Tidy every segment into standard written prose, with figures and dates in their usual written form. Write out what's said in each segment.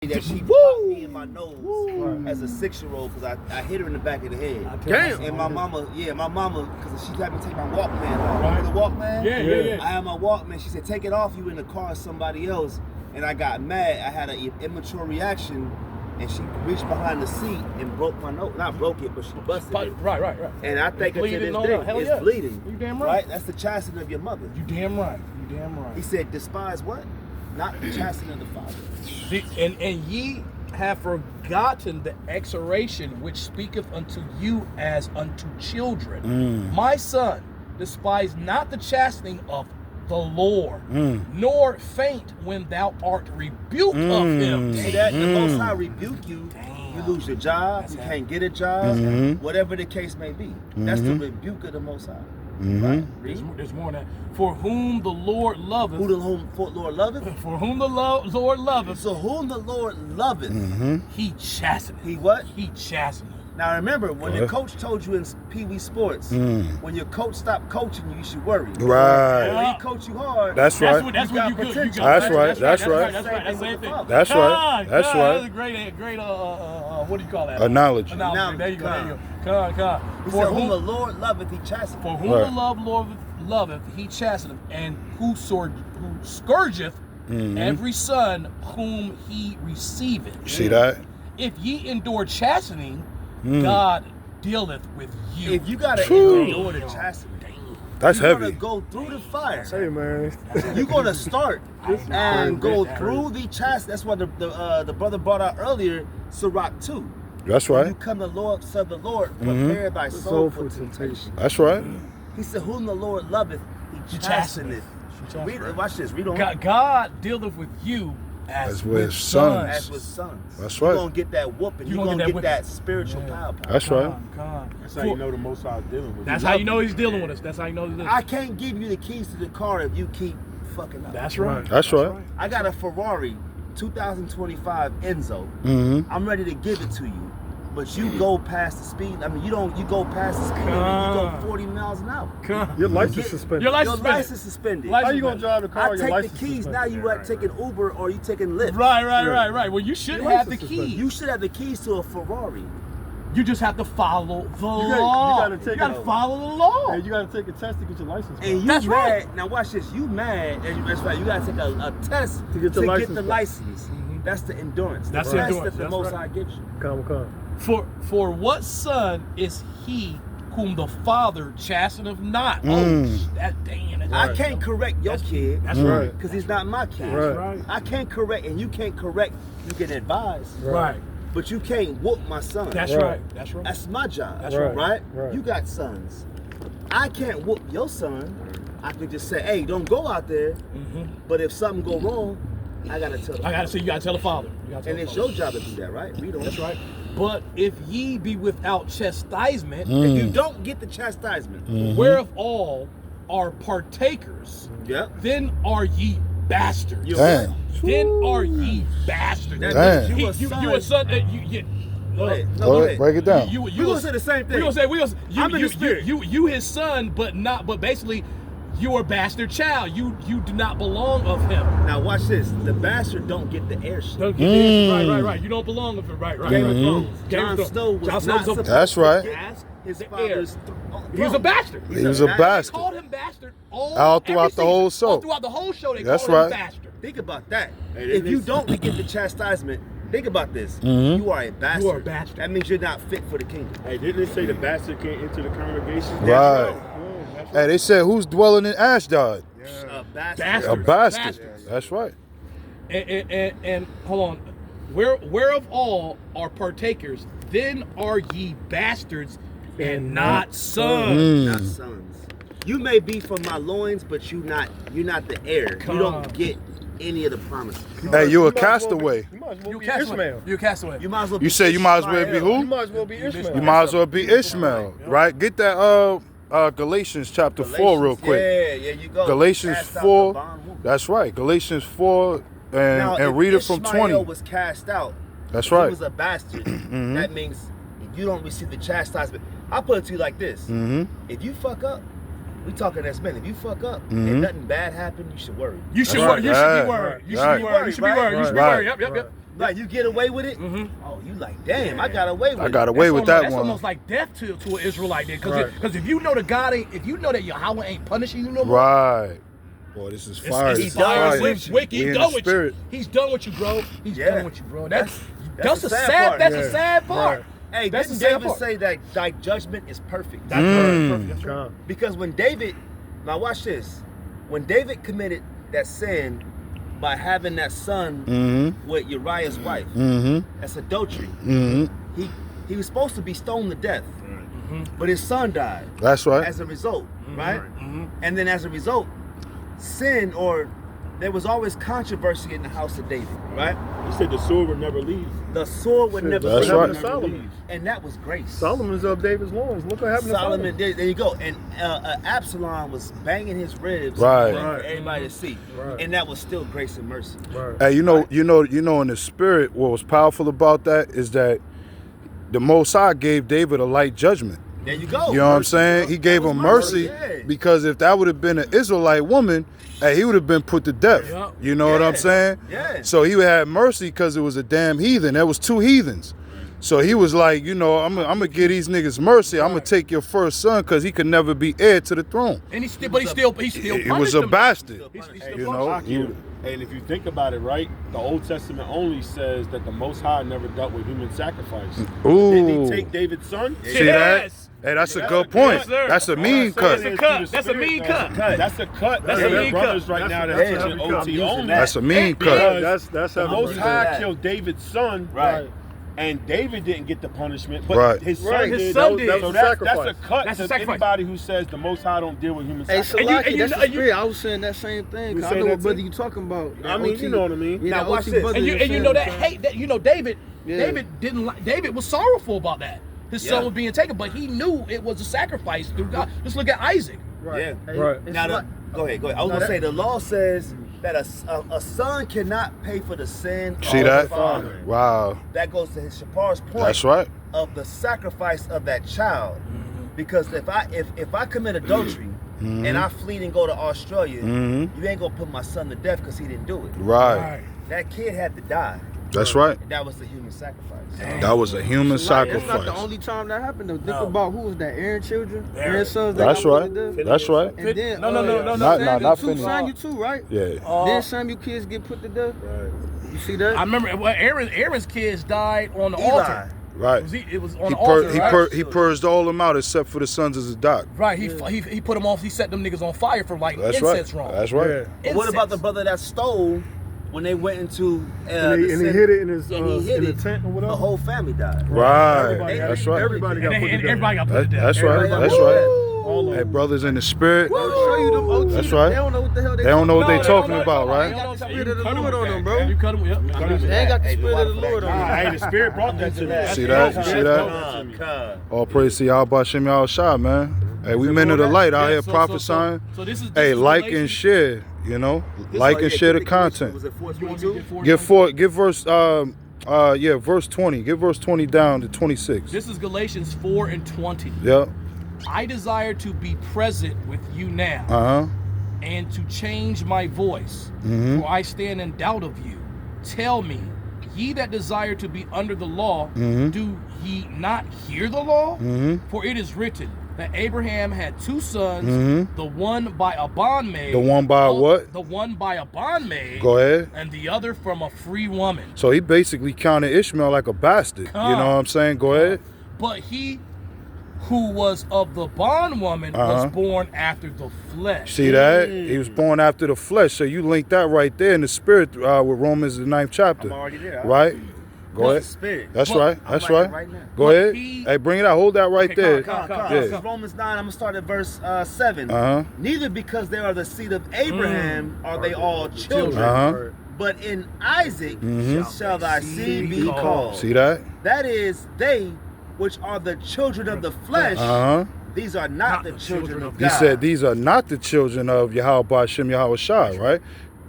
That she popped me in my nose as a 6-year-old because I hit her in the back of the head. Damn. And my mama, because she had me take my Walkman off. Remember the Walkman? Yeah. I had my Walkman. She said, take it off. You in the car with somebody else. And I got mad. I had an immature reaction. And she reached behind the seat and broke my nose. Not broke it, but she busted it. Right. And I think to this day, it's bleeding. You damn right. That's the chastening of your mother. You damn right. He said, despise what? Not the chastening of the father. And ye have forgotten the exhortation which speaketh unto you as unto children. My son, despise not the chastening of the Lord, nor faint when thou art rebuked of him. See that? The Most High rebuke you. You lose your job. You can't get a job. Whatever the case may be. That's the rebuke of the Most High. Right? There's more than that. For whom the Lord loveth. Who the Lord loveth? For whom the Lord loveth. So whom the Lord loveth, he chasteneth. He what? He chasteneth. Now remember, when the coach told you in Pee Wee Sports, when your coach stopped coaching you, you should worry. Right. When he coach you hard, that's right. That's what you good. That's right. That's a great. What do you call that? Analogy. There you go. Come. He said, whom the Lord loveth, he chasteneth. For whom the Lord loveth, he chasteneth, and who scourgeth every son whom he receiveth. See that? If ye endure chastening, God dealeth with you. If you gotta endure the chastening, that's heavy. You're gonna go through the fire. Say, man. You're gonna start and go through the chastening. That's what the brother brought out earlier, Sirach 2. That's right. When you come to the Lord, serve the Lord, prepare thy soul for temptation. That's right. He said, whom the Lord loveth, he chasteneth. Watch this. Read on. God dealeth with you as with sons. As with sons. That's right. You're going to get that whooping. You're going to get that spiritual power. That's right. That's how you know the Most High is dealing with you. That's how you know he's dealing with us. That's how you know he's dealing with us. I can't give you the keys to the car if you keep fucking up. That's right. That's right. I got a Ferrari 2025 Enzo. I'm ready to give it to you. But you go past the speed. I mean, you go past the speed limit. You go 40 miles an hour. Your license suspended. Your license suspended. How you gonna drive the car? I take the keys. Now you are taking Uber or you taking Lyft. Right. Well, you should have the keys. You should have the keys to a Ferrari. You just have to follow the law. You gotta follow the law. And you gotta take a test to get your license. And you mad. Now watch this. You mad. That's right. You gotta take a test to get the license. That's the endurance. That's the endurance that the Most High gives you. Come. For what son is he whom the father chasteneth not? I can't correct your kid. That's right. Because he's not my kid. That's right. I can't correct, and you can't correct. You can advise. Right. But you can't whoop my son. That's right. That's my job. That's right. You got sons. I can't whoop your son. I can just say, hey, don't go out there. But if something go wrong, I gotta tell the father. You gotta tell the father. And it's your job to do that, right? Read on. That's right. But if ye be without chastisement, if you don't get the chastisement, whereof all are partakers, then are ye bastards. Then are ye bastards. That means you a son. Go ahead. Go ahead. Break it down. We gonna say the same thing. I'm in the spirit. You his son, but basically, you're a bastard child. You do not belong of him. Now watch this. The bastard don't get the heirship. Right. You don't belong of him. Right. Game of Thrones. Jon Snow was not supposed That's right. His father's he was a bastard. He was a bastard. They called him bastard all throughout the whole show. All throughout the whole show, they called him bastard. Think about that. If you don't get the chastisement, think about this. You are a bastard. You are a bastard. That means you're not fit for the kingdom. Hey, didn't it say the bastard can't enter the congregation? Right. Hey, they said who's dwelling in Ashdod? A bastard. A bastard. That's right. And hold on. Whereof all are partakers, then are ye bastards and not sons. Not sons. You may be from my loins, but you're not the heir. You don't get any of the promises. Hey, you a castaway. You might as well be Ishmael. You a castaway. You might as well. You say you might as well be who? You might as well be Ishmael. You might as well be Ishmael, right? Get that Galatians chapter 4 real quick. Yeah, you go. Galatians 4. That's right. Galatians 4 and read it from 20. Ishmael was cast out. That's right. He was a bastard. That means if you don't receive the chastisement. I'll put it to you like this. If you fuck up, we talking as men. If you fuck up and nothing bad happened, you should worry. You should worry. You should be worried. You should be worried. You should be worried. Yep. Right, you get away with it. Oh, you like, damn, I got away with it. I got away with that That's one. almost like death to an Israelite then, because Right. if you know if you know that Yahweh ain't punishing you no more, Right. Boy, this is fire. It's This is fire. fire. It's wicked. We He's in done the with you. spirit. He's done with you, bro. He's Yeah. done with you, bro. That's That's a the sad sad. part. That's Yeah. a sad part. Right. Hey, That's didn't the sad David part. say that thy judgment is perfect? That's perfect. That's right. Con. Because when David, now watch this, when David committed that sin by having that son with Uriah's wife, that's adultery. He was supposed to be stoned to death, but his son died That's right. as a result, right? And then as a result, sin there was always controversy in the house of David, right? He said the sword would never leave. The sword would never That's leave. right. Solomon. And that was grace. Solomon's of David's loins. Look what happened Solomon to did. There you go. And Absalom was banging his ribs Right. for everybody to see, Right. and that was still grace and mercy. Right. Hey, you know, in the spirit, what was powerful about that is that the Most High gave David a light judgment. There you go. You know what I'm saying? He gave That him was mercy yeah. because if that would have been an Israelite woman, hey, he would have been put to death. Yeah. You know what I'm saying? Yeah. So he had mercy because it was a damn heathen. There was two heathens. So he was like, you know, I'm gonna give these niggas mercy. I'm gonna take your first son because he could never be heir to the throne. And he still It was a bastard. He still You punished know, him. And if you think about it, right, the Old Testament only says that the Most High never dealt with human sacrifice. Ooh. Didn't he take David's son? See that? Yes. Hey, that's a Yes, good point. yes, sir. That's a mean cut. That's a cut. That's a mean cut. That's a cut. That's There a are mean brothers cut. right now That's that's a teaching heavy cut. OT I'm only. using That's a mean cut. Because That's the how Most High killed David's son, Right. and David didn't get the punishment, but Right. his son Right. did. His son did. So That that's was a sacrifice. cut That's a to sacrifice. anybody who says the Most High don't deal with human Hey, sacrifice. Salaki, you that's know- the spirit. I was saying that same thing. You 'Cause I saying know that what brother too? you talking about. I mean, you know what I mean. Yeah, Now, that watch OT this. brother And you saying know that the same. hate that David Yeah. David didn't like David was sorrowful about that. His son Yeah. was being taken, but he knew it was a sacrifice through God. Just look at Isaac. Yeah. Hey, Right. it's Now, like- go ahead. I was gonna say the law says that a son cannot pay for the sin See of that? the father. Wow. That goes to his Shapar's point. That's right. Of the sacrifice of that child, because if I commit adultery and I flee and go to Australia, you ain't gonna put my son to death because he didn't do it. Right. That kid had to die. That's right. And that was the human sacrifice. That was a human That's not the sacrifice. only time that happened though. Think No. about who was that? Aaron's children? Aaron. Aaron's sons that That's got right. put to death? That's right. And then No. Not Samuel too, Phineas. Samuel too, right? Yeah. Then Samuel kids get put to death. You see that? I remember Aaron's kids died on the Eli. altar. Right. It was on He the altar. Right? he purged all them out except for the sons of Zadok. Right, he put them off. He set them niggas on fire for like That's right. incense wrong. That's right. But what about the Incense. brother that stole when they went into And he hid it in his and he hid in the it, tent or the whatever. whole family died. Right. Everybody got- That's right. Everybody got And, put to and death. everybody got put to death. That's right. Everybody That's got right. put All of Hey, them. brothers in the spirit. They'll show you them OT. That's right. They don't know what the hell they They don't know what No, they talking about, They right? got the Spirit of the Lord on them, bro. You cut them. Yep. They ain't got the Hey, spirit of the watch Lord that. on Nah, them. hey, the Spirit brought that to me. See that? You see that? All praise to YAHAWAH'S, YAHAWAH'S, man. Hey, we men of the light out here prophesying. So this is Hey, like and Galatians. share, you know? Like and share the content. Was it You want me to 422? get four? Give verse verse 20. Give verse 20 down to 26. This is Galatians 4:20. Yep. I desire to be present with you now, Uh-huh. and to change my voice, for I stand in doubt of you. Tell me, ye that desire to be under the law, do ye not hear the law? For it is written that Abraham had two sons, the one by a bondmaid. The one by what? The one by a bondmaid. Go ahead. And the other from a free woman. So he basically counted Ishmael like a bastard. You know what I'm saying? Go ahead. But he who was of the bondwoman was born after the flesh. See that? He was born after the flesh. So you link that right there in the spirit with Romans the 9th chapter. I'm already there. Right? Go That's ahead. the spirit. That's But- right. I'm That's writing right. it right now. Go But ahead. he- Hey, bring it out. Hold that right Okay, there. come on. This Yeah. is Romans 9. I'm gonna start at verse 7. Uh-huh. Neither because they are the seed of Abraham are they all children, Uh-huh. but in Isaac shall thy seed be called. See that? That is, they which are the children of the flesh, Uh-huh. these are not the children of He God. said these are not the children of YAHAWAH'S, YAHAWAH'S, right?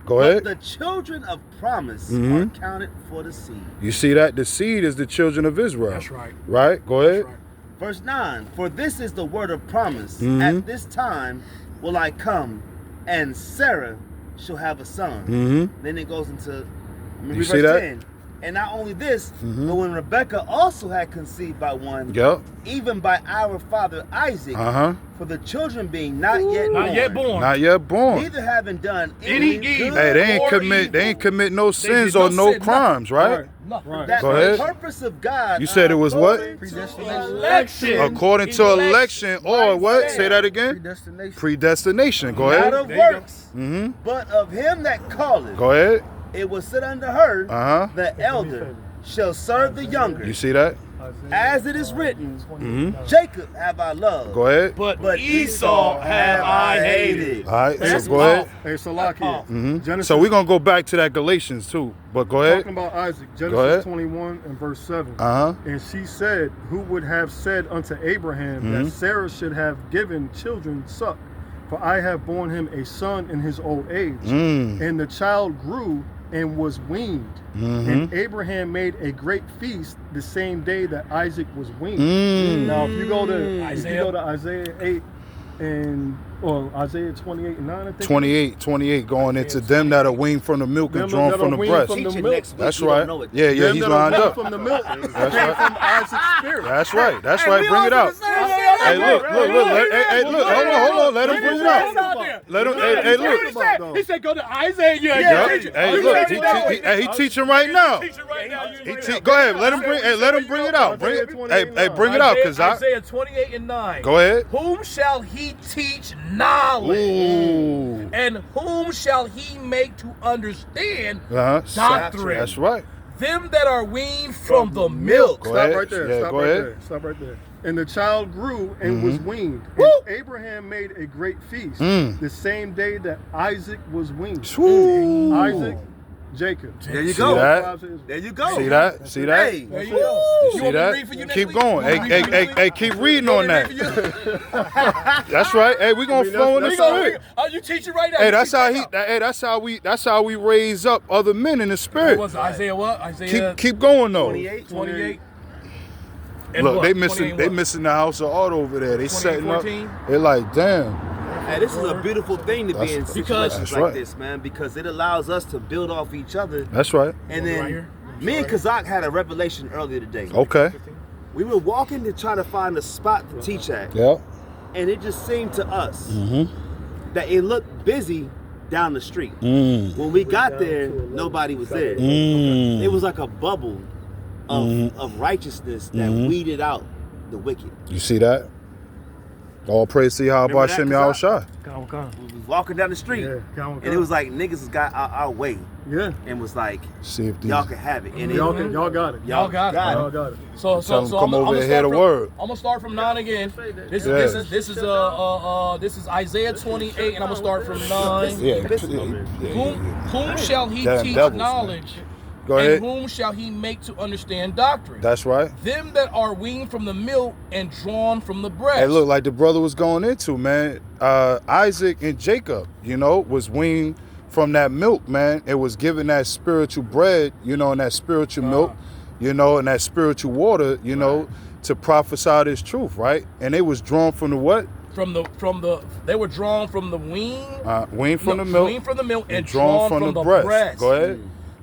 Go but ahead. the children of promise are counted for the seed. You see that? The seed is the children of Israel. That's right. Right? Go ahead. That's right. Verse 9, for this is the word of promise. At this time will I come, and Sarah shall have a son. Then it goes into, You see verse that? 10. And not only this, but when Rebekah also had conceived by one, even by our father Isaac, for the children being not yet born, neither having done any good. Hey, they ain't commit no sins or no crimes, right? That Go ahead. the purpose of God. You said it was what? Election. According to election or what? Say that again. Predestination. Go ahead. Not of works, but of him that calleth. Go ahead. It was said unto her, the elder shall serve the younger. You see that? As it is written, Jacob have I loved. Go ahead. But Esau have I hated. All right, so go ahead. Hey, Salakia. So we're going to go back to that Galatians too. But go ahead. Talking about Isaac, Genesis 21 and verse 7. And she said, who would have said unto Abraham that Sarah should have given children suck? For I have borne him a son in his old age. And the child grew and was weaned. And Abraham made a great feast the same day that Isaac was weaned. Now, if you go to Isaiah 8 and Isaiah 28 and 9, I think. 28 going into them that are weaned from the milk and drawn from the breast. That's right. Yeah, he's lined up. From the milk. That's right. From Isaac's spirit. That's right. Bring it out. Hey, look. Hey, look. Hold on. Let him bring it out. Let him. Hey, look. He said, go to Isaiah. Hey, look. He teaching right now. Go ahead. Let him bring it out. Bring it out, cause Isaiah 28 and 9. Go ahead. Whom shall he teach knowledge? And whom shall he make to understand doctrine? That's right. Them that are weaned from the milk. Stop right there. Stop right there. And the child grew and was weaned. And Abraham made a great feast the same day that Isaac was weaned. Isaac, Jacob. There you go. There you go. See that? Hey. There you go. See that? Keep going. Hey, keep reading on that. That's right. Hey, we gonna flow in the spirit. Oh, you teaching right now. Hey, that's how we raise up other men in the spirit. What was Isaiah what? Isaiah Keep going though. 28. Look, they missing the house of art over there. They setting up. They're like, damn. Hey, this is a beautiful thing to be in situations like this, man, because it allows us to build off each other. That's right. And then me and Kazak had a revelation earlier today. Okay. We were walking to try to find a spot to teach at. Yeah. And it just seemed to us that it looked busy down the street. When we got there, nobody was there. It was like a bubble of righteousness that weeded out the wicked. You see that? All praise to YAHAWAH'SHI, YAHAWAH'SHI. We was walking down the street, and it was like niggas got our way. Yeah. And was like, see if y'all can have it. And y'all got it. Y'all got it. So come over and hear the word. I'm gonna start from 9 again. This is Isaiah 28, and I'm gonna start from 9. Whom shall he teach knowledge? Go ahead. And whom shall he make to understand doctrine? That's right. Them that are weaned from the milk and drawn from the breast. Hey, look, like the brother was going into, man. Isaac and Jacob, was weaned from that milk, man. It was given that spiritual bread, and that spiritual milk, and that spiritual water, to prophesy this truth, right? And they was drawn from the what? They were drawn from the weaned from the milk. Weaned from the milk and drawn from the breast. Go ahead.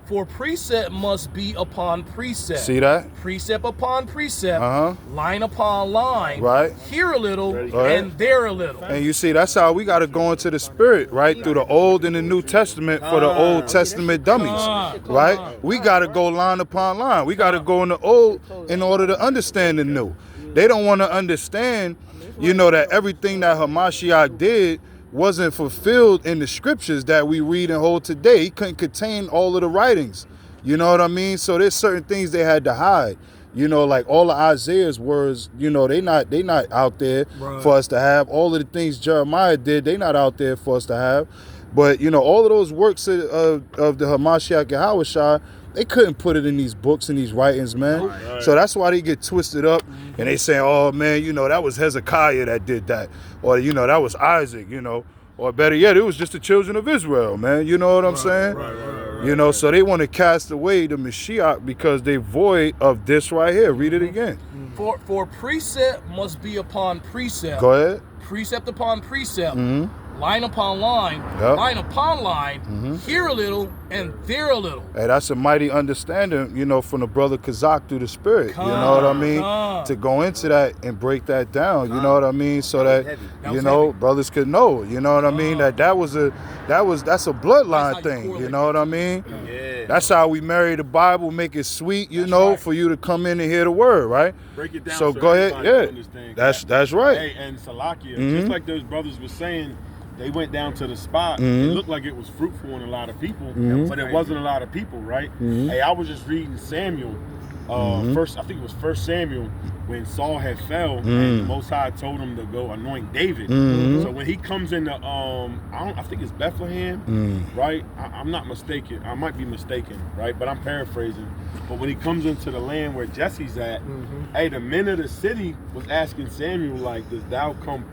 For precept must be upon precept. See that? Precept upon precept, line upon line. Right. Here a little and there a little. And you see, that's how we got to go into the spirit, right? Through the Old and the New Testament for the Old Testament dummies, right? We got to go line upon line. We got to go in the Old in order to understand the New. They don't want to understand, that everything that Hamashiach did wasn't fulfilled in the scriptures that we read and hold today. He couldn't contain all of the writings. You know what I mean? So there's certain things they had to hide. Like all of Isaiah's words, they not out there for us to have. All of the things Jeremiah did, they not out there for us to have. But all of those works of the Hamashiach YAHAWAH'SHI, they couldn't put it in these books and these writings, man. Right. So that's why they get twisted up and they say, oh man, that was Hezekiah that did that. Or, that was Isaac, Or better yet, it was just the children of Israel, man. You know what I'm saying? Right. So they want to cast away the Mashiach because they void of this right here. Read it again. For precept must be upon precept. Go ahead. Precept upon precept. line upon line, line upon line, here a little and there a little. Hey, that's a mighty understanding, you know, from the brother Kazak through the spirit. You know what I mean? To go into that and break that down, you know what I mean? So that you know, brothers could know, you know what I mean? That's a bloodline thing, you know what I mean? Yeah. That's how we marry the Bible, make it sweet, you know, for you to come in and hear the word, right? Break it down. So go ahead, that's right. Hey, and Salakia, just like those brothers were saying, they went down to the spot. It looked like it was fruitful in a lot of people, but it wasn't a lot of people, right? Hey, I was just reading Samuel. I think it was 1 Samuel when Saul had fell and the Most High told him to go anoint David. So when he comes into I think it's Bethlehem, right? I'm not mistaken. I might be mistaken, right? But I'm paraphrasing. But when he comes into the land where Jesse's at, hey, the men of the city was asking Samuel, like, does thou come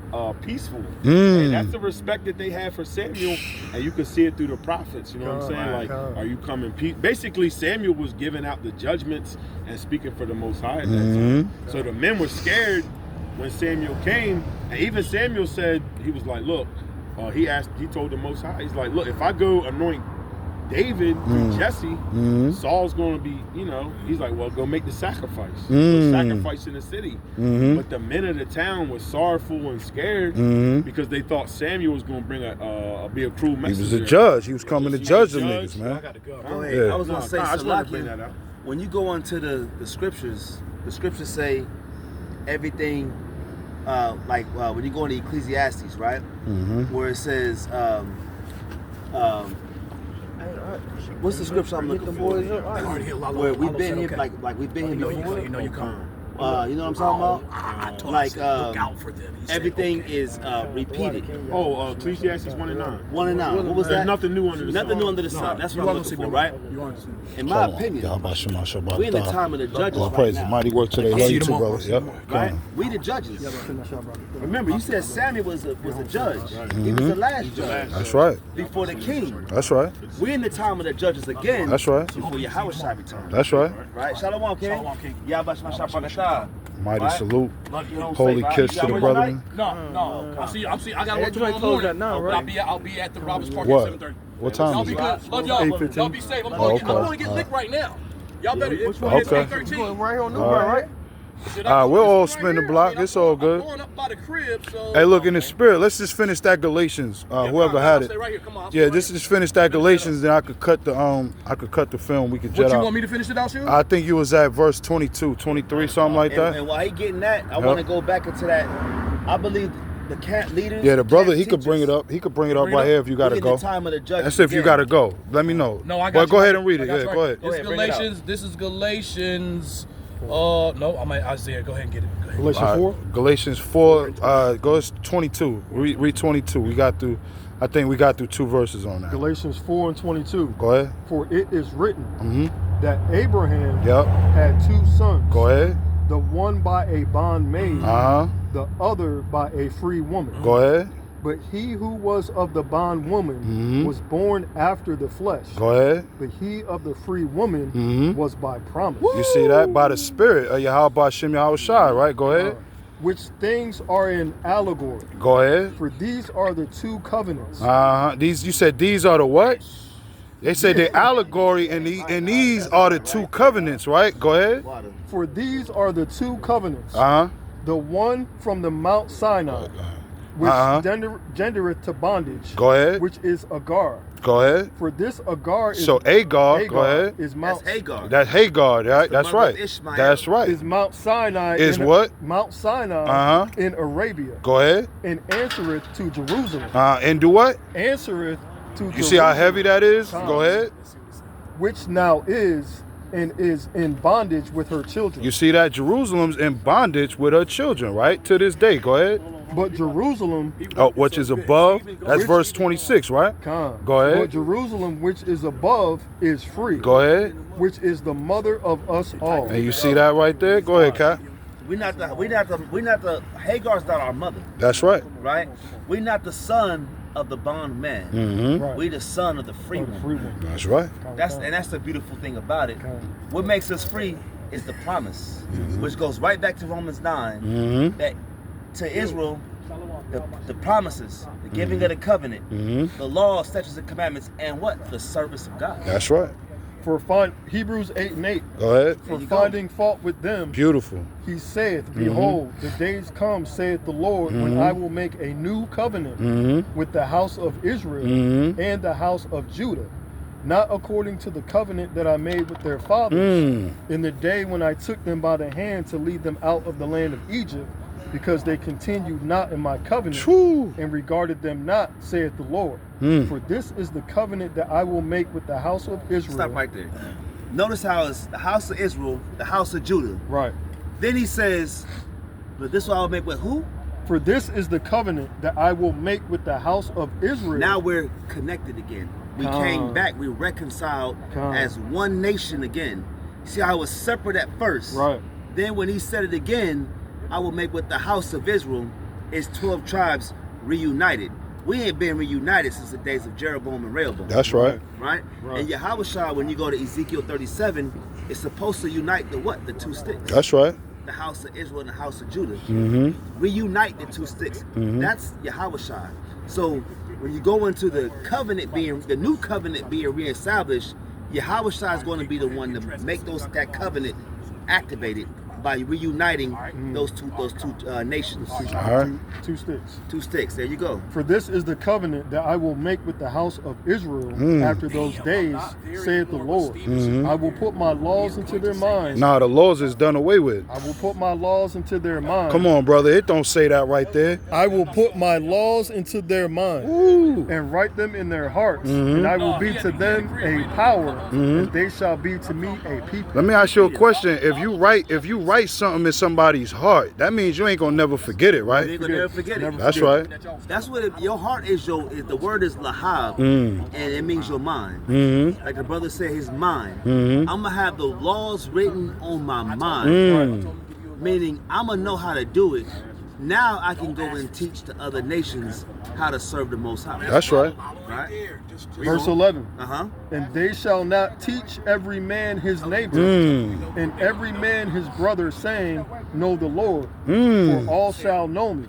peaceful? And that's the respect that they had for Samuel, and you can see it through the prophets, you know what I'm saying? Like, are you coming peace? Basically, Samuel was giving out the judgments and speaking for the Most High at that time. So the men were scared when Samuel came, and even Samuel said, he was like, look, he told the Most High, he's like, look, if I go anoint David through Jesse, Saul's going to be, you know, he's like, well, go make the sacrifice. Go sacrifice in the city. But the men of the town were sorrowful and scared because they thought Samuel was going to bring be a cruel messenger. He was a judge. He was coming to judge the niggas, man. I got to go. Go ahead. I was going to say, Salakia, when you go onto the scriptures say everything, like when you go into Ecclesiastes, right? Where it says, what's the scripture I'm looking for? Where we've been here, like we've been here before. You know you come. You know what I'm talking about? Like look out for them. everything is repeated. Ecclesiastes 1:9. 1:9. What was that? There's nothing new under the sun. Nothing new under the sun. That's what I'm looking for, right? In my opinion, we're in the time of the judges right now. Mighty work today. Love you too, brother. Yep. Right? We the judges. Remember, you said Samuel was a judge. He was the last judge. That's right. Before the king. That's right. We're in the time of the judges again. That's right. Before YAHAWAH'S return. That's right. Right? Shalom, King. Yahawah'S. Mighty salute. Holy kiss to the brother. No. I got to work tomorrow morning. I'll be at the Roberts Park What? at 7:30. What time Y'all is be it? good. Love y'all. Y'all be safe. I'm going to get licked right now. Y'all better. It's Okay. 8:13. Right here on Newburgh, right? We'll all spin the block. It's all good. I'm going up by the crib, so. Hey, look, in the spirit, let's just finish that Galatians. Whoever had it. Right here. Come on, Yeah, just finish that Galatians, then I could cut the film. We could jet What you out. want me to finish it out, Shoe? I think you was at verse 22, 23, something like that. And while he getting that, I want to go back into that. I believe the camp leaders. Yeah, the brother, camp he could bring it teachers, up. He could bring it up right here if you got to we're in go. the time of the judges That's if you again. got to go. Let me know. No, I got But you. go ahead and read it. I got Yeah, you. go ahead. Go ahead, It's bring it out. Galatians. This is Galatians. No, I'm at Isaiah. Go ahead and get it. Go ahead. Galatians 4. Galatians 4, goes 22. Read 22. I think we got through 2 verses on that. Galatians 4:22. Go ahead. For it is written that Abraham Yep. had 2 sons. Go ahead. The one by a bondmaid, the other by a free woman. Go ahead. But he who was of the bondwoman was born after the flesh. Go ahead. But he of the free woman was by promise. You see that? By the spirit of YAHAWAH'S, YAHAWAH'S, right? Go ahead. Which things are in allegory. Go ahead. For these are the 2 covenants. These, you said these are the what? They say the allegory and these are the 2 covenants, right? Go ahead. For these are the 2 covenants. The one from the Mount Sinai, which gendereth to bondage. Go ahead. Which is Agar. Go ahead. For this Agar is So Agar, go ahead. Is Mount That's Hagar. That's Hagar, right? That's mother right. of Ishmael. That's right. is Mount Sinai. Is what? Mount Sinai in Arabia. Go ahead. And answereth to Jerusalem. And do what? Answereth to Jerusalem. You see how heavy that is? Go ahead. Which now is and is in bondage with her children. You see that? Jerusalem's in bondage with her children, right? To this day. Go ahead. But Jerusalem, Which is above. That's verse 26, right? Go ahead. But Jerusalem, which is above, is free. Go ahead. Which is the mother of us all. And you see that right there? Go ahead, Kat. We're not the Hagar's not our mother. That's right. Right? We're not the son of the bondman. Right. We're the son of the free one. That's right. That's the beautiful thing about it. What makes us free is the promise, which goes right back to Romans 9, that to Israel, the promises, the giving of the covenant, the law, statutes, and commandments, and what? The service of God. That's right. For Hebrews 8:8. Go ahead. For finding fault with them, Beautiful. he saith, Behold, the days come, saith the Lord, when I will make a new covenant with the house of Israel and the house of Judah, not according to the covenant that I made with their fathers in the day when I took them by the hand to lead them out of the land of Egypt, because they continued not in my covenant and regarded them not, saith the Lord. For this is the covenant that I will make with the house of Israel. Stop right there. Notice how it's the house of Israel, the house of Judah. Right. Then he says, but this will I will make with who? For this is the covenant that I will make with the house of Israel. Now we're connected again. We came back, we reconciled as one nation again. See how it was separate at first. Right. Then when he said it again, I will make with the house of Israel, it's 12 tribes reunited. We ain't been reunited since the days of Jeroboam and Rehoboam. That's right. Right? And YAHAWAHSHI, when you go to Ezekiel 37, it's supposed to unite the what? The two sticks. That's right. The house of Israel and the house of Judah. Reunite the two sticks. That's YAHAWAHSHI. So when you go into the covenant the new covenant being reestablished, YAHAWAHSHI is going to be the one to make that covenant activated by reuniting those two nations. Two sticks. Two sticks. There you go. For this is the covenant that I will make with the house of Israel after those days, saith the Lord. I will put my laws into their minds. Nah, the laws is done away with. I will put my laws into their minds. Come on, brother. It don't say that right there. I will put my laws into their minds and write them in their hearts, and I will be to them a power, and they shall be to me a people. Let me ask you a question. If you write something in somebody's heart, that means you ain't gonna never forget it, right? You ain't gonna never forget it. That's right. That's what your heart is. The word is lahab, and it means your mind. Like the brother said, his mind. I'm gonna have the laws written on my mind, meaning I'm gonna know how to do it. Now I can go and teach the other nations how to serve the Most High. That's right. Right. Verse 11. And they shall not teach every man his neighbor, and every man his brother, saying, Know the Lord, for all shall know me.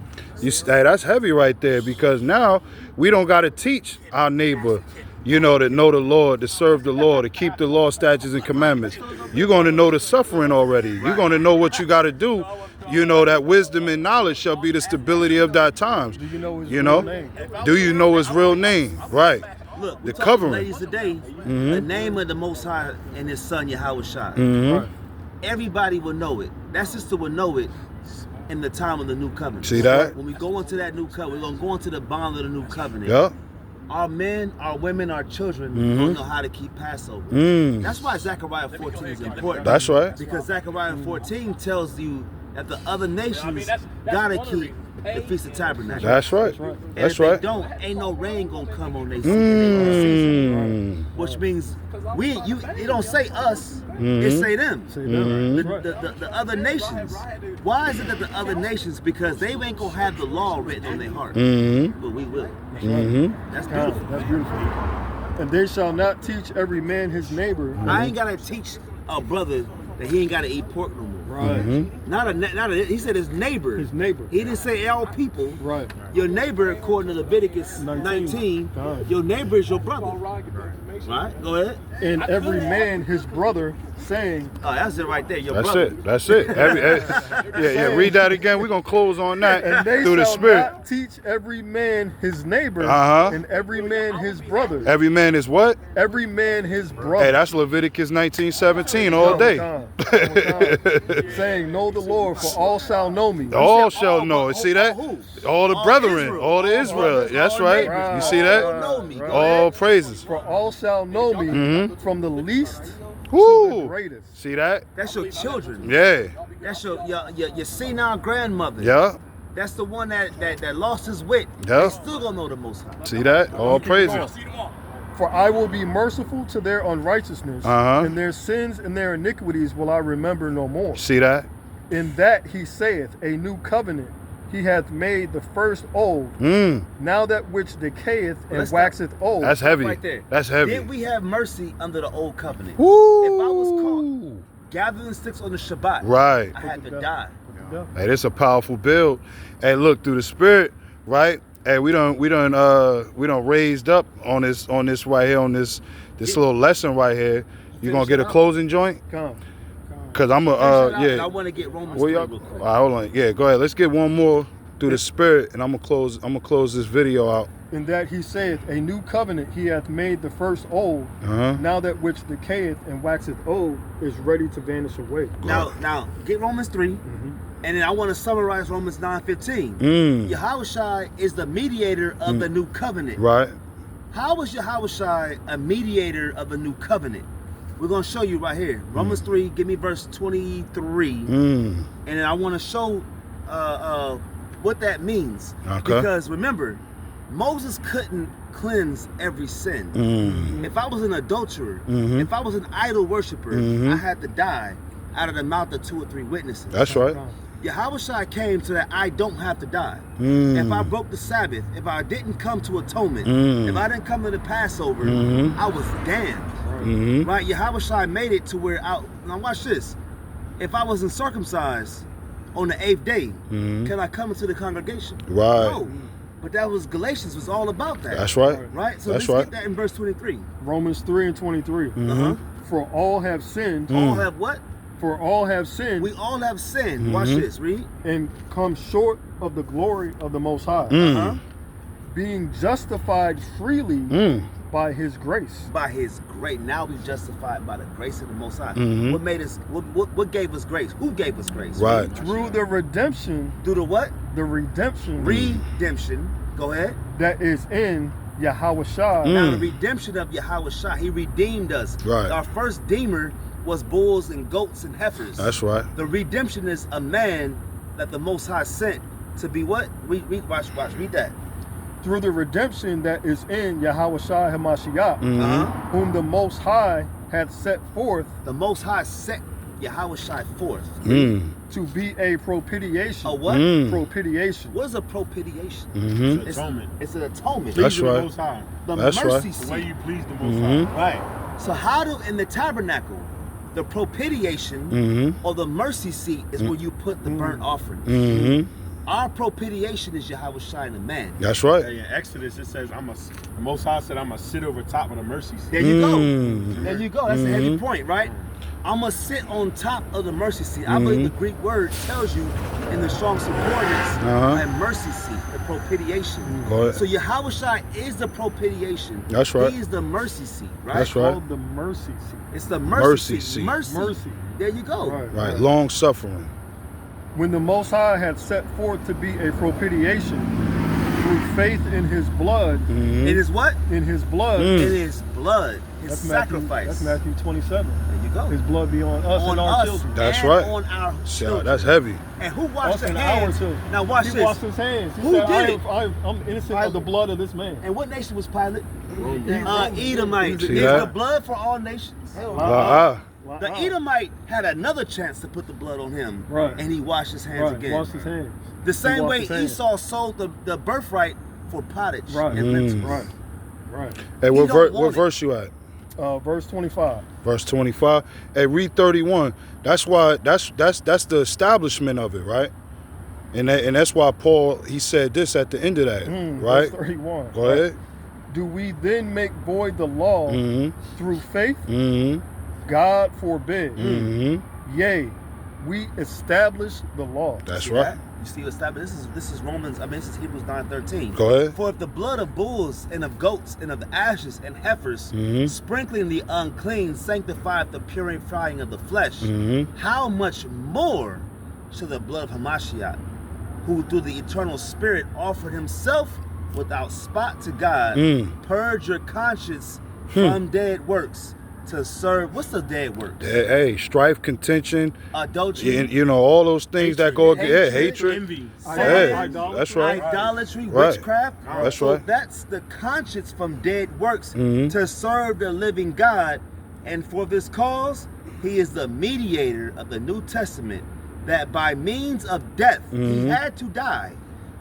That's heavy right there, because now we don't got to teach our neighbor, to know the Lord, to serve the Lord, to keep the law, statutes, and commandments. You're going to know the suffering already. You're going to know what you got to do. That wisdom and knowledge shall be the stability of thy times. Do you know his real name? Do you know his real name? Right. Look, the covering. Ladies today, the name of the Most High and his son YAHAWAHSHI. Everybody will know it. That sister will know it in the time of the new covenant. See that? When we go into that new covenant, we're going to go into the bond of the new covenant. Yep. Our men, our women, our children don't know how to keep Passover. That's why Zechariah 14 is important. That's right. Because Zechariah 14 tells you that the other nations gotta keep the Feast of Tabernacles. That's right. And That's if right. they don't, ain't no rain gonna come on their season. Which means it don't say us, it say them. The other nations. Why is it that the other nations? Because they ain't gonna have the law written on their heart. But we will. That's beautiful. That's beautiful. And they shall not teach every man his neighbor. I ain't gotta teach a brother that he ain't gotta eat pork no more. Right. Not a. He said his neighbor. His neighbor. He didn't say all people. Right. Your neighbor, according to Leviticus 19, your neighbor is your brother. Right? Go ahead. And every man his brother, saying. Oh, that's it right there. Your brother. That's it. Yeah. Read that again. We're gonna close on that And they through the shall Spirit. not teach every man his neighbor, and every man his brother. Every man is what? Every man his brother. Hey, that's Leviticus 19:17 all day. Saying, Know the Lord, for all shall know me. All shall know. See that? All the brethren, all the Israel. That's right. You see that? All praises. For all shall know me, from the least to the greatest. See that? That's your children. Yeah. That's your senile grandmother. Yeah. That's the one that lost his wit. Yeah. They still gonna know the Most High. See that? All praises. For I will be merciful to their unrighteousness, and their sins and their iniquities will I remember no more. See that? In that he saith, a new covenant he hath made the first old. Now that which decayeth and waxeth old. That's heavy. Right there. That's heavy. Did we have mercy under the old covenant? Woo. If I was caught gathering sticks on the Shabbat, Right. I had to die. Hey, this a powerful build. Hey, look, through the spirit, right? Hey, we done raised up on this right here, on this little lesson right here. You gonna get a closing joint? Come. Cause I'm I want to get Romans 3 real quick. All right, hold on. Yeah, go ahead. Let's get one more through the spirit, and I'm gonna close this video out. In that he saith, a new covenant he hath made the first old. Now that which decayeth and waxeth old is ready to vanish away. Now get Romans 3, and then I want to summarize Romans 9:15. Yahawashi is the mediator of the new covenant. Right. How is Yahawashi a mediator of the new covenant? We're going to show you right here. Romans 3, give me verse 23. And then I want to show what that means. Okay. Because remember, Moses couldn't cleanse every sin. If I was an adulterer, if I was an idol worshiper, I had to die out of the mouth of 2 or 3 witnesses. That's right. Yahawashi came so that I don't have to die. If I broke the Sabbath, if I didn't come to atonement, if I didn't come to the Passover, I was damned. Right? Yahawashi made it to where now watch this. If I wasn't circumcised on the 8th day, can I come into the congregation? Right. No. But that was Galatians was all about that. That's right. Right? So That's let's right. get that in verse 23. Romans 3 and 23. For all have sinned. All have what? For all have sinned. We all have sinned. Watch this, read. And come short of the glory of the Most High. Being justified freely by his grace. By his grace. Now we justified by the grace of the Most High. What made us, what gave us grace? Who gave us grace? Right. Through the redemption. Through the what? The redemption. Redemption. Go ahead. That is in Yahawashi. Now the redemption of Yahawashi, he redeemed us. Right. Our first redeemer was bulls and goats and heifers. That's right. The redemption is a man that the Most High sent to be what? Read that. Through the redemption that is in Yahawashi Hamashiach, whom the Most High hath set forth. The Most High set Yahawashi forth. To be a propitiation. A what? Propitiation. What is a propitiation? It's atonement. It's an atonement. That's Pleasing right. the Most High. The That's mercy right. The seat. way you please the Most High. Right. So how do, in the tabernacle, the propitiation or the mercy seat is where you put the burnt offering. Our propitiation is Yahawashi the man. That's right. In Exodus, it says, the Most High said, I'm going to sit over top of the mercy seat. There you go. There you go. That's a heavy point, right? I'm going to sit on top of the mercy seat. I believe the Greek word tells you in the Strong's Concordance a mercy seat, the propitiation. So Yahawashi is the propitiation. That's right. He is the mercy seat, right? That's right. Called the mercy seat. It's the mercy seat. Mercy. There you go. Right. Long suffering. When the Most High had set forth to be a propitiation through faith in his blood. It is what? In his blood. It is blood. His That's sacrifice. That's Matthew 27. There you go. His blood be on us and our children. That's and right. on our children. That's heavy. And who washed Us the and our hands? children. Now watch He this. washed his hands. He Who said, did it? I'm innocent of the blood of this man. And what nation was Pilate? Edomite. See Is that? the blood for all nations? The Edomite had another chance to put the blood on him, and he washed his hands again. Washed his hands. The same way Esau sold the birthright for pottage and lentils. Right. Hey, what verse you at? Verse 25. Verse 25. Hey, read 31. That's why that's the establishment of it, right? And that's why Paul, he said this at the end of that, right? Verse 31. Go ahead. Do we then make void the law through faith? God forbid. Yea, we establish the law. That's right. You see, this is Romans. This is Hebrews 9:13. Go ahead. For if the blood of bulls and of goats and of the ashes and heifers, sprinkling the unclean, sanctifieth the purifying of the flesh, how much more shall the blood of Hamashiach, who through the eternal Spirit offered himself without spot to God, purge your conscience from dead works, to serve. What's the dead works? Hey, strife, contention, adultery, all those things that go against hatred, envy, that's right. Idolatry, Right. witchcraft. That's So right. that's the conscience from dead works to serve the living God, and for this cause, He is the mediator of the New Testament, that by means of death He had to die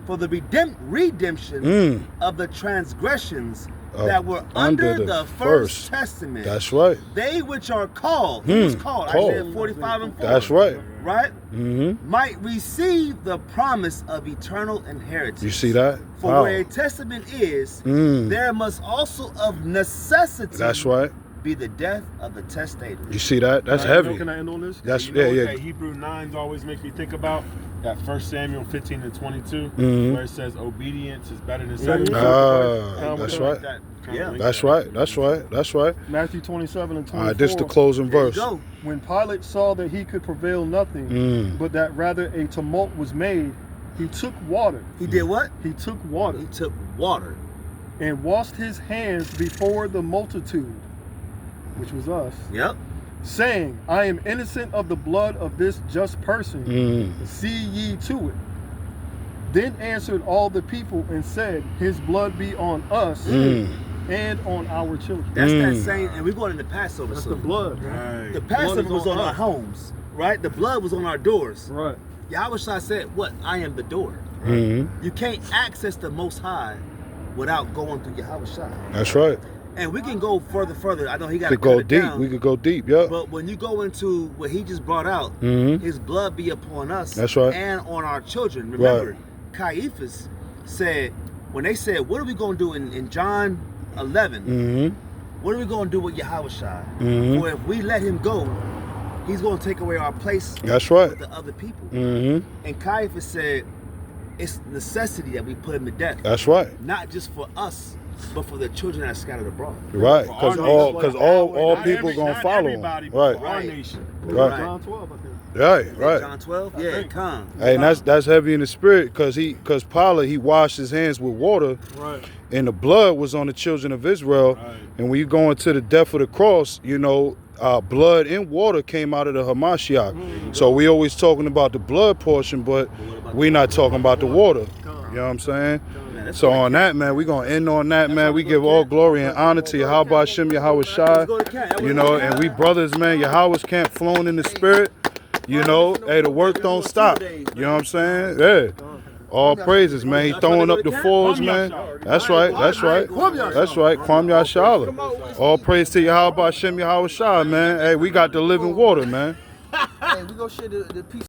for the redemption of the transgressions that were under the first testament. That's right. They which are called, who was called, Isaiah 45 and 4. That's right. Right? Might receive the promise of eternal inheritance. You see that? For where a testament is, there must also of necessity That's right. be the death of the testator. You see that? That's heavy. Can I end on this? That's That Hebrew 9s always make me think about that 1 Samuel 15 and 22, where it says obedience is better than sacrifice. That's right. That's right. That's right. That's right. Matthew 27 and 24. All right, this is the closing verse. When Pilate saw that he could prevail nothing, but that rather a tumult was made, he took water. He did what? He took water. He took water. And washed his hands before the multitude, which was us. Yep. Saying, I am innocent of the blood of this just person. See ye to it. Then answered all the people and said, his blood be on us and on our children. That's that same, and we're going into Passover. That's the blood. Right. The Passover was on our homes, right? The blood was on our doors. Right. Yahawashi said, what? I am the door. You can't access the Most High without going through Yahawashi. That's right. And we can go further. I know he got to go deep. We could go deep, yeah. But when you go into what he just brought out, his blood be upon us. That's right. And on our children. Remember, Caiaphas said, when they said, what are we going to do in John 11? What are we going to do with Yahawashi? For if we let him go, he's going to take away our place. That's right. With the other people. And Caiaphas said, it's necessity that we put him to death. That's right. Not just for us, but for the children that are scattered abroad. Right, because all people gonna follow him. Right. Our nation. Right. John 12, I think. Right. John 12? Yeah, come. Hey, and that's heavy in the spirit, because Pilate, he washed his hands with water, and the blood was on the children of Israel. And when you go into the death of the cross, you know, blood and water came out of the Hamashiach. So we always talking about the blood portion, but we're not talking about the water. You know what I'm saying? So on that, man, we're going to end on that, man. We give all glory and honor to YAHAWAH'S, YAHAWAHSHI. You know, and we brothers, man, YAHAWAH'S camp flowing in the spirit. You know, hey, the work don't stop. You know what I'm saying? Yeah. All praises, man. He throwing up the fours, man. That's right. That's right. That's right. Kwam Yashala. All praise to YAHAWAH'S, YAHAWAH'S, man. Hey, we got the living water, man. Hey, we gonna share the piece.